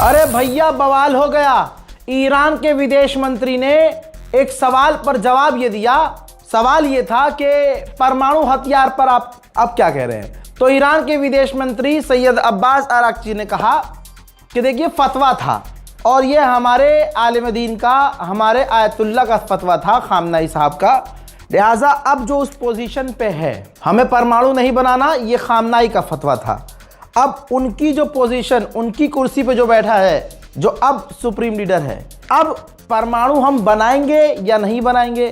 अरे भैया बवाल हो गया। ईरान के विदेश मंत्री ने एक सवाल पर जवाब ये दिया। सवाल ये था कि परमाणु हथियार पर आप अब क्या कह रहे हैं। तो ईरान के विदेश मंत्री सैयद अब्बास अराक्ची ने कहा कि देखिए फतवा था और ये हमारे आलिम दीन का, हमारे आयतुल्ला का फतवा था, खामनाई साहब का। लिहाजा अब जो उस पोजीशन पे है हमें परमाणु नहीं बनाना, ये खामनाई का फतवा था। अब उनकी जो पोजीशन, उनकी कुर्सी पे जो बैठा है, जो अब सुप्रीम लीडर है, अब परमाणु हम बनाएंगे या नहीं बनाएंगे,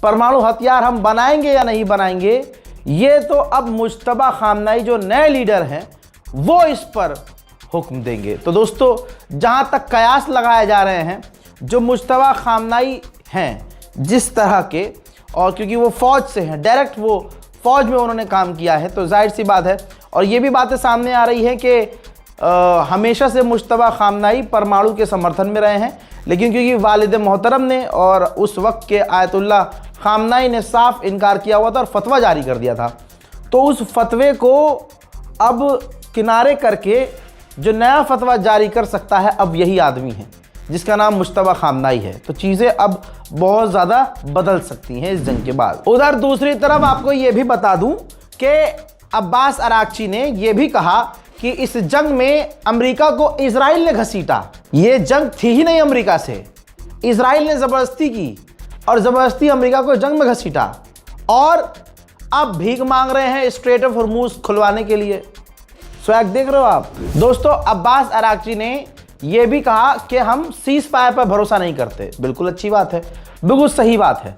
परमाणु हथियार हम बनाएंगे या नहीं बनाएंगे, ये तो अब मुज्तबा खामनाई जो नए लीडर हैं वो इस पर हुक्म देंगे। तो दोस्तों, जहां तक कयास लगाए जा रहे हैं, जो मुज्तबा खामनाई हैं जिस तरह के, और क्योंकि वो फौज से हैं, डायरेक्ट वो फौज में उन्होंने काम किया है, तो जाहिर सी बात है। और ये भी बातें सामने आ रही हैं कि हमेशा से मुज्तबा खामनाई परमाणु के समर्थन में रहे हैं, लेकिन क्योंकि वालिद मोहतरम ने और उस वक्त के आयतुल्ला खामनाई ने साफ इनकार किया हुआ था और फतवा जारी कर दिया था, तो उस फतवे को अब किनारे करके जो नया फतवा जारी कर सकता है अब यही आदमी है जिसका नाम मुज्तबा खामनाई है। तो चीज़ें अब बहुत ज़्यादा बदल सकती हैं इस जंग के बाद। उधर दूसरी तरफ आपको ये भी बता दूं कि अब्बास अराक्ची ने यह भी कहा कि इस जंग में अमेरिका को इजराइल ने घसीटा। ये जंग थी ही नहीं अमेरिका से, इजराइल ने ज़बरदस्ती की और ज़बरदस्ती अमेरिका को जंग में घसीटा और अब भीख मांग रहे हैं स्ट्रेट ऑफ हॉर्मुज़ खुलवाने के लिए। स्वैग देख रहे हो आप दोस्तों। अब्बास अराक्ची ने यह भी कहा कि हम सीज फायर पर भरोसा नहीं करते। बिल्कुल अच्छी बात है, बिल्कुल सही बात है।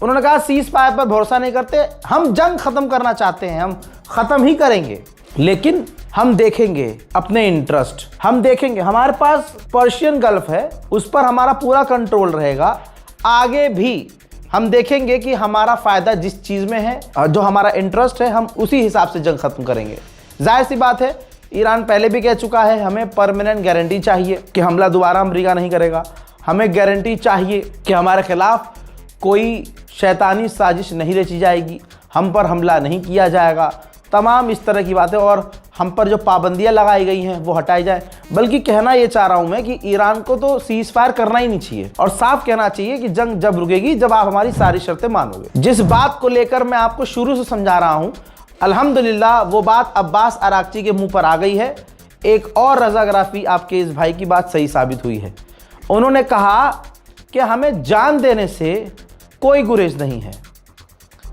उन्होंने कहा सीज फायर पर भरोसा नहीं करते, हम जंग खत्म करना चाहते हैं, हम खत्म ही करेंगे, लेकिन हम देखेंगे अपने इंटरेस्ट, हम देखेंगे। हमारे पास पर्शियन गल्फ है, उस पर हमारा पूरा कंट्रोल रहेगा। आगे भी हम देखेंगे कि हमारा फायदा जिस चीज में है, जो हमारा इंटरेस्ट है, हम उसी हिसाब से जंग खत्म करेंगे। जाहिर सी बात है, ईरान पहले भी कह चुका है हमें परमानेंट गारंटी चाहिए कि हमला दोबारा अमेरिका नहीं करेगा। हमें गारंटी चाहिए कि हमारे खिलाफ कोई शैतानी साजिश नहीं रची जाएगी, हम पर हमला नहीं किया जाएगा, तमाम इस तरह की बातें। और हम पर जो पाबंदियां लगाई गई हैं वो हटाई जाए। बल्कि कहना ये चाह रहा हूं मैं कि ईरान को तो सीज फायर करना ही नहीं चाहिए और साफ कहना चाहिए कि जंग जब रुकेगी जब आप हमारी सारी शर्तें मानोगे। जिस बात को लेकर मैं आपको शुरू से समझा रहा हूं, अल्हम्दुलिल्लाह वो बात अब्बास अराक्ची के मुंह पर आ गई है। एक और रजाग्राफी आपके इस भाई की बात सही साबित हुई है। उन्होंने कहा कि हमें जान देने से कोई गुरेज नहीं है।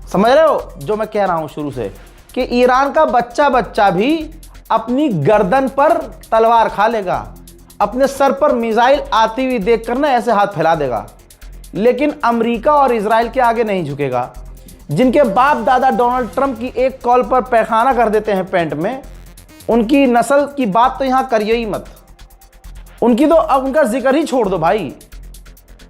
समझ रहे हो जो मैं कह रहा हूं शुरू से, कि ईरान का बच्चा बच्चा भी अपनी गर्दन पर तलवार खा लेगा, अपने सर पर मिसाइल आती हुई देखकर ना ऐसे हाथ फैला देगा, लेकिन अमेरिका और इजराइल के आगे नहीं झुकेगा। जिनके बाप दादा डोनाल्ड ट्रंप की एक कॉल पर पैखाना कर देते हैं पैंट में, उनकी नस्ल की बात तो यहां करिए ही मत। उनकी तो अब उनका जिक्र ही छोड़ दो भाई।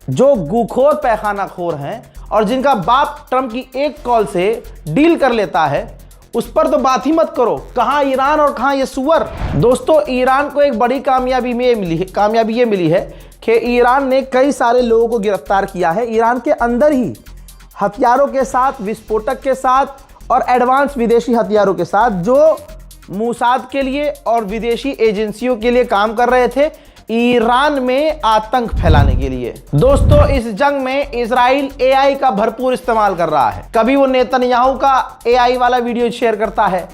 जो गुखोर पैखाना खोर हैं और जिनका बाप ट्रंप की एक कॉल से डील कर लेता है, उस पर तो बात ही मत करो। कहां ईरान और कहां ये सुअर। दोस्तों, ईरान को एक बड़ी कामयाबी ये मिली है कि ईरान ने कई सारे लोगों को गिरफ्तार किया है। ईरान के अंदर ही हथियारों के साथ, विस्फोटक के साथ और एडवांस विदेशी हथियारों के साथ, जो मूसाद के लिए और विदेशी एजेंसियों के लिए काम कर रहे थे, ईरान में आतंक फैलाने के लिए। दोस्तों, इस जंग में इजराइल एआई का भरपूर इस्तेमाल कर रहा है। कभी वो नेतन्याहू का एआई वाला वीडियो शेयर करता है।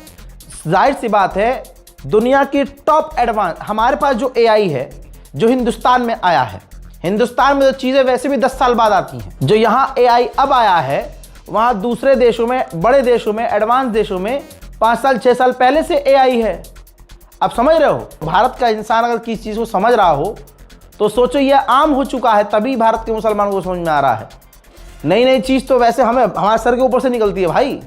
जाहिर सी बात है, दुनिया की टॉप एडवांस हमारे पास जो एआई है, जो हिंदुस्तान में आया है, हिंदुस्तान में तो चीजें वैसे भी 10 साल बाद आती हैं, जो यहाँ एआई अब आया है, वहां दूसरे देशों में, बड़े देशों में, एडवांस देशों में 5 साल 6 साल पहले से एआई है। आप समझ रहे हो, भारत का इंसान अगर किसी चीज को समझ रहा हो तो सोचो ये आम हो चुका है, तभी भारत के मुसलमानों को समझ में आ रहा है। नई नई चीज तो वैसे हमारे सर के ऊपर से निकलती है भाई।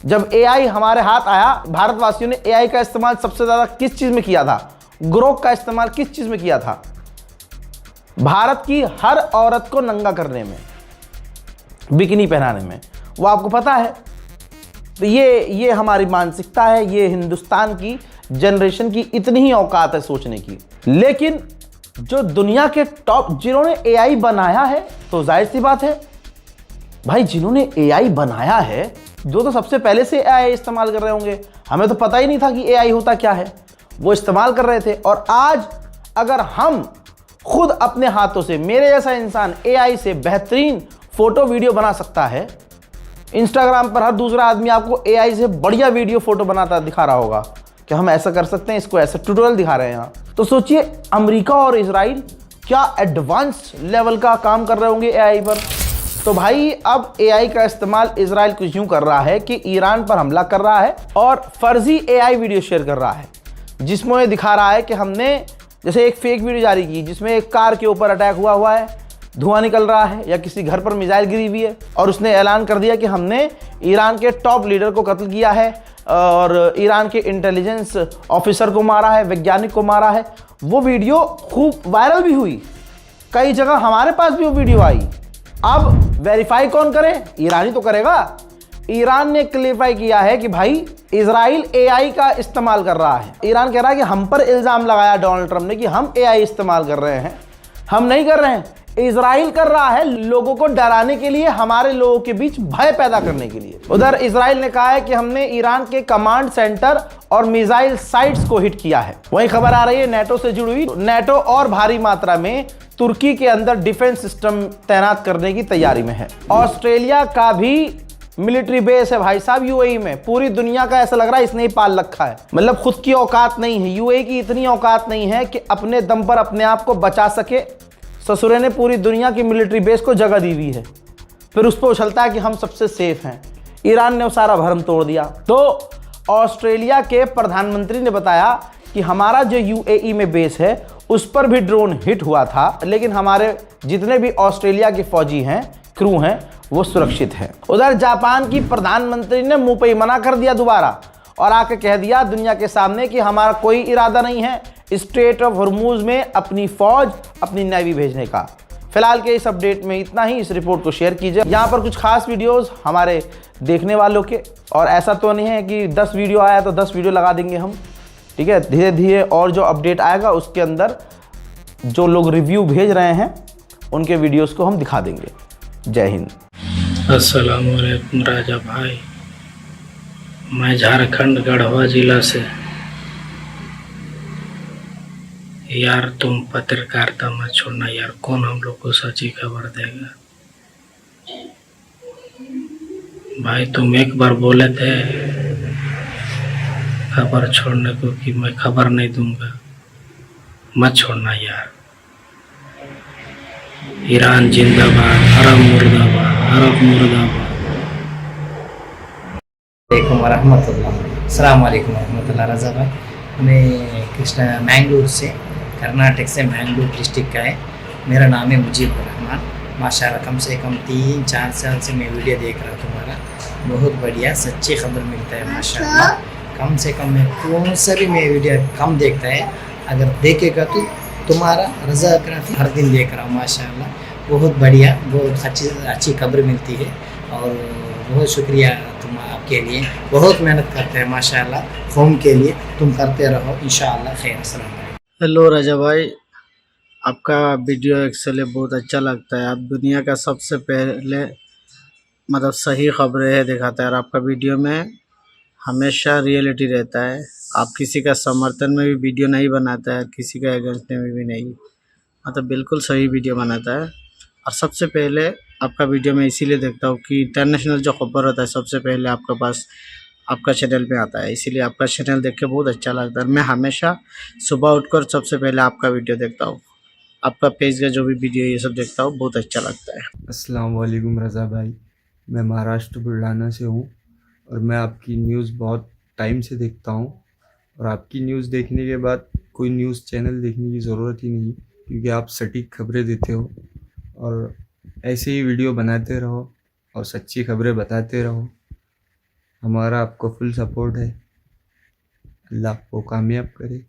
जब एआई हमारे हाथ आया, भारतवासियों ने एआई का इस्तेमाल सबसे ज्यादा किस चीज में किया था? ग्रोक का इस्तेमाल किस चीज में किया था? भारत की हर औरत को नंगा करने में, बिकिनी पहनाने में। वो आपको पता है। तो ये हमारी मानसिकता है, ये हिंदुस्तान की जनरेशन की इतनी ही औकात है सोचने की। लेकिन जो दुनिया के टॉप, जिन्होंने एआई बनाया है, तो जाहिर सी बात है भाई, जिन्होंने एआई बनाया है, जो तो सबसे पहले से एआई इस्तेमाल कर रहे होंगे। हमें तो पता ही नहीं था कि एआई होता क्या है, वो इस्तेमाल कर रहे थे। और आज अगर हम खुद अपने हाथों से, मेरे जैसा इंसान एआई से बेहतरीन फोटो वीडियो बना सकता है, इंस्टाग्राम पर हर दूसरा आदमी आपको एआई से बढ़िया वीडियो फोटो बनाता दिखा रहा होगा कि हम ऐसा कर सकते हैं, इसको ऐसा ट्यूटोरियल दिखा रहे हैं यहाँ। तो सोचिए अमेरिका और इजराइल क्या एडवांस लेवल का काम कर रहे होंगे एआई पर। तो भाई अब एआई का इस्तेमाल इजराइल कुछ यूं कर रहा है कि ईरान पर हमला कर रहा है और फर्जी एआई वीडियो शेयर कर रहा है, जिसमें ये दिखा रहा है कि हमने जैसे एक फेक वीडियो जारी की जिसमें एक कार के ऊपर अटैक हुआ है, धुआं निकल रहा है, या किसी घर पर मिसाइल गिरी हुई है, और उसने ऐलान कर दिया कि हमने ईरान के टॉप लीडर को कत्ल किया है और ईरान के इंटेलिजेंस ऑफिसर को मारा है, वैज्ञानिक को मारा है। वो वीडियो खूब वायरल भी हुई, कई जगह हमारे पास भी वो वीडियो आई। अब वेरीफाई कौन करे? ईरान ही तो करेगा। ईरान ने क्लेरिफाई किया है कि भाई इजराइल एआई का इस्तेमाल कर रहा है। ईरान कह रहा है कि हम पर इल्जाम लगाया डोनाल्ड ट्रंप ने कि हम एआई इस्तेमाल कर रहे हैं, हम नहीं कर रहे हैं, इजराइल कर रहा है, लोगों को डराने के लिए, हमारे लोगों के बीच भय पैदा करने के लिए। उधर इजराइल ने कहा है कि हमने ईरान के कमांड सेंटर और मिसाइल साइट्स को हिट किया है। वही खबर आ रही है नेटो से जुड़ी हुई, नेटो और भारी मात्रा में तुर्की के अंदर डिफेंस सिस्टम तैनात करने की तैयारी में है। ऑस्ट्रेलिया का भी मिलिट्री बेस है भाई साहब यूएई में। पूरी दुनिया का ऐसा लग रहा है इसने ही पाल रखा है, मतलब खुद की औकात नहीं है, यूएई की इतनी औकात नहीं है कि अपने दम पर अपने आप को बचा सके। ससुरे ने पूरी दुनिया की मिलिट्री बेस को जगह दी हुई है, फिर उस पर उछलता है कि हम सबसे सेफ हैं। ईरान ने वो सारा भरम तोड़ दिया। तो ऑस्ट्रेलिया के प्रधानमंत्री ने बताया कि हमारा जो यूएई में बेस है उस पर भी ड्रोन हिट हुआ था, लेकिन हमारे जितने भी ऑस्ट्रेलिया के फौजी हैं, क्रू हैं, वो सुरक्षित है। उधर जापान की प्रधानमंत्री ने मुंह पे ही मना कर दिया दोबारा और आके कह दिया दुनिया के सामने कि हमारा कोई इरादा नहीं है स्ट्रेट ऑफ हॉर्मूज में अपनी फौज, अपनी नेवी भेजने का। फिलहाल के इस अपडेट में इतना ही। इस रिपोर्ट को शेयर कीजिए। यहाँ पर कुछ खास वीडियोस हमारे देखने वालों के, और ऐसा तो नहीं है कि 10 वीडियो आया तो 10 वीडियो लगा देंगे हम, ठीक है। धीरे धीरे और जो अपडेट आएगा उसके अंदर जो लोग रिव्यू भेज रहे हैं उनके वीडियोस को हम दिखा देंगे। जय हिंद। अस्सलाम वालेकुम राजा भाई, मैं झारखंड गढ़वा जिला से। यार तुम पत्रकारिता मत छोड़ना यार, कौन हम लोग को सच्ची खबर देगा भाई। तुम एक बार बोले थे खबर छोड़ने को कि मैं खबर नहीं दूंगा, मत छोड़ना यार। ईरान जिंदाबाद, अरब मुर्दाबाद, अरब मुर्दाबाद। अस्सलाम वालेकुम रहमतुल्लाह। रज़ा भाई, मैं कृष्णा मैंगलोर से, कर्नाटक से, मैंगलोर डिस्ट्रिक्ट का है। मेरा नाम है मुजीबुर रहमान। माशाल्लाह कम से कम 3-4 साल से मैं वीडियो देख रहा हूँ तुम्हारा, बहुत बढ़िया सच्ची खबर मिलता है माशाल्लाह। कम से कम मैं कौन सा भी मैं वीडियो कम देखता है, अगर देखेगा तो तुम्हारा रज़ा क्राफी हर दिन देख रहा हूँ माशाल्लाह। बहुत बढ़िया, बहुत अच्छी खबर मिलती है और बहुत शुक्रिया तुम आपके लिए। बहुत मेहनत करते हैं माशाल्लाह, कौम के लिए तुम करते रहो इंशाअल्लाह खैर। अस्सलाम वालेकुम। हेलो राजा भाई, आपका वीडियो एक्चुअली बहुत अच्छा लगता है। आप दुनिया का सबसे पहले मतलब सही खबरें दिखाता है और आपका वीडियो में हमेशा रियलिटी रहता है। आप किसी का समर्थन में भी वीडियो नहीं बनाता है, किसी का अगेंस्ट में भी नहीं, मतलब बिल्कुल सही वीडियो बनाता है। और सबसे पहले आपका वीडियो मैं इसीलिए देखता हूँ कि इंटरनेशनल जो खबर होता है सबसे पहले आपके पास आपका चैनल पे आता है, इसीलिए आपका चैनल देख के बहुत अच्छा लगता है। मैं हमेशा सुबह उठकर सबसे पहले आपका वीडियो देखता हूँ, आपका पेज का जो भी वीडियो ये सब देखता हूँ, बहुत अच्छा लगता है। अस्सलाम वालेकुम रज़ा भाई, मैं महाराष्ट्र बुलढाना से हूँ और मैं आपकी न्यूज़ बहुत टाइम से देखता हूँ। और आपकी न्यूज़ देखने के बाद कोई न्यूज़ चैनल देखने की ज़रूरत ही नहीं, क्योंकि आप सटीक खबरें देते हो और ऐसे ही वीडियो बनाते रहो और सच्ची खबरें बताते रहो। हमारा आपको फुल सपोर्ट है। अल्लाह आपको कामयाब करे।